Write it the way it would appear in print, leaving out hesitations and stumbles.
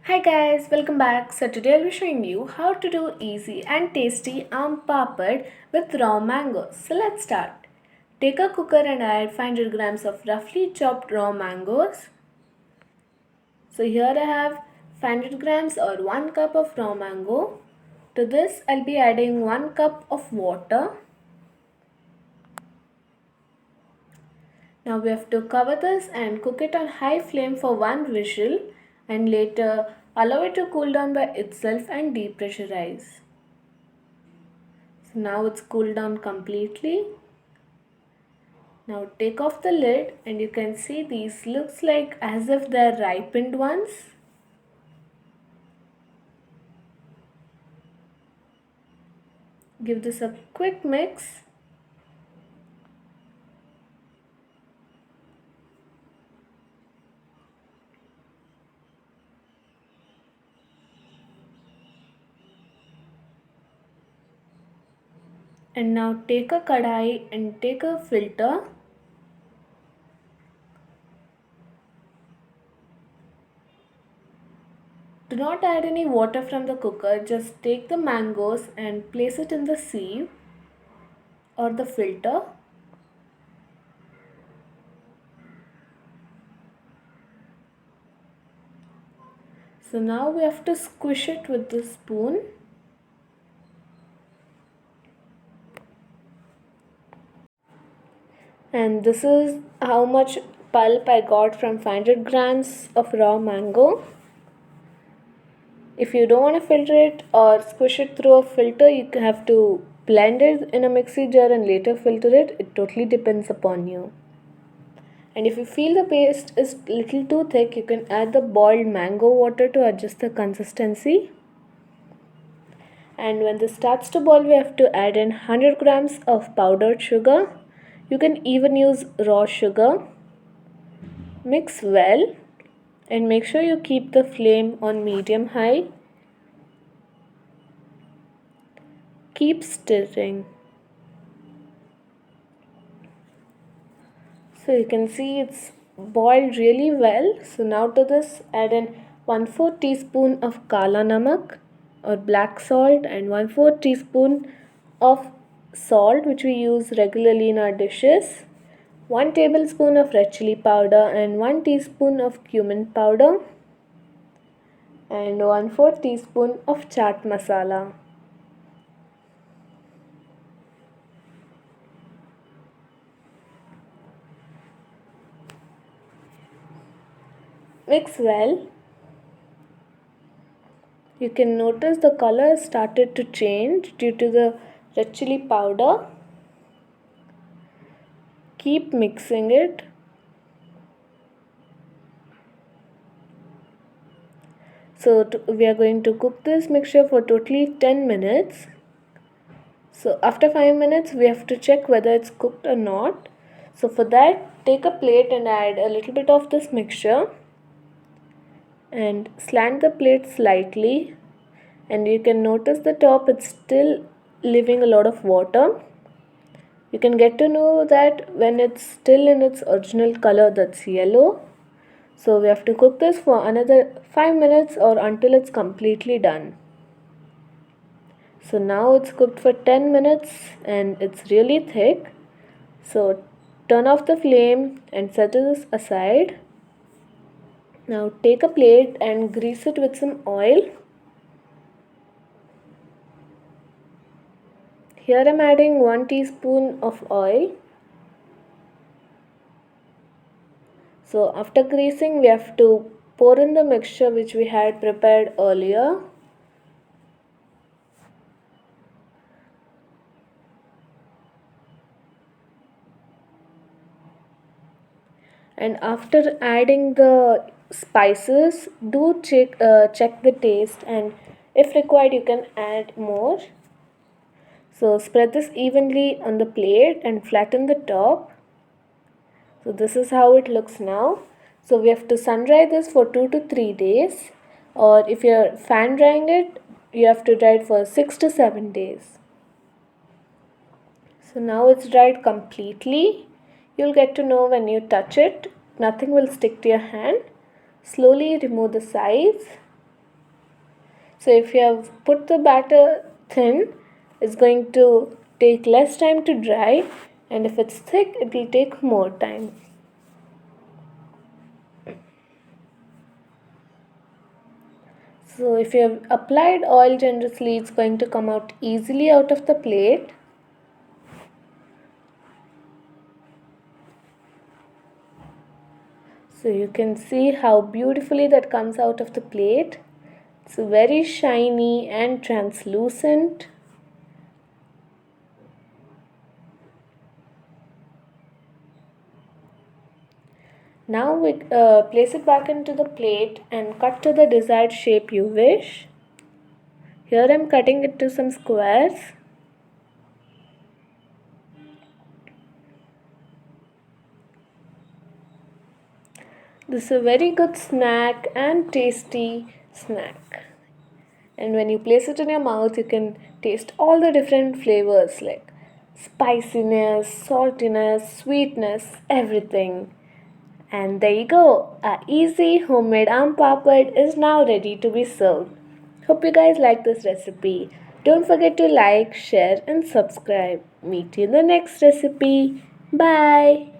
Hi guys, welcome back. So today I'll be showing you how to do easy and tasty aam papad with raw mangoes. So let's start. Take a cooker and add 500 grams of roughly chopped raw mangoes. So here I have 500 grams or 1 cup of raw mango. To this I'll be adding 1 cup of water. Now we have to cover this and cook it on high flame for 1 whistle and later allow it to cool down by itself and depressurize. So now it's cooled down completely. Now take off the lid and you can see these looks like as if they're ripened ones. Give this a quick mix. And now take a kadai and take a filter. Do not add any water from the cooker, just take the mangoes and place it in the sieve or the filter. So now we have to squish it with the spoon. And this is how much pulp I got from 500 grams of raw mango. If you don't want to filter it or squish it through a filter, you have to blend it in a mixie jar and later filter it. It totally depends upon you. And if you feel the paste is little too thick, you can add the boiled mango water to adjust the consistency. And when this starts to boil, we have to add in 100 grams of powdered sugar. You can even use raw sugar. Mix well and make sure you keep the flame on medium high. Keep stirring. So you can see it's boiled really well. So now to this add in 1/4 teaspoon of kala namak or black salt and 1/4 teaspoon of salt which we use regularly in our dishes. 1 tablespoon of red chili powder and 1 teaspoon of cumin powder and 1/4 teaspoon of chaat masala. Mix well. You can notice the color started to change due to the red chili powder. Keep mixing it. So we are going to cook this mixture for totally 10 minutes. So after 5 minutes we have to check whether it's cooked or not. So for that take a plate and add a little bit of this mixture and slant the plate slightly, and you can notice the top it's still leaving a lot of water. You can get to know that when it's still in its original color, that's yellow. So we have to cook this for another 5 minutes or until it's completely done. So now it's cooked for 10 minutes and it's really thick. So turn off the flame and set this aside. Now take a plate and grease it with some oil. Here I'm adding 1 teaspoon of oil. So after greasing we have to pour in the mixture which we had prepared earlier. And after adding the spices, do check the taste, and if required you can add more. So spread this evenly on the plate and flatten the top. So this is how it looks now. So we have to sun dry this for 2 to 3 days, or if you're fan drying it you have to dry it for 6 to 7 days. So now it's dried completely. You'll get to know when you touch it, nothing will stick to your hand. Slowly remove the sides. So if you have put the batter thin, it's going to take less time to dry, and if it's thick, it will take more time. So if you have applied oil generously, it's going to come out easily out of the plate. So you can see how beautifully that comes out of the plate. It's very shiny and translucent. Now we place it back into the plate and cut to the desired shape you wish. Here I'm cutting it to some squares. This is a very good snack and tasty snack. And when you place it in your mouth, you can taste all the different flavors like spiciness, saltiness, sweetness, everything. And there you go, our easy homemade aam papad is now ready to be served. Hope you guys like this recipe. Don't forget to like, share, and subscribe. Meet you in the next recipe. Bye.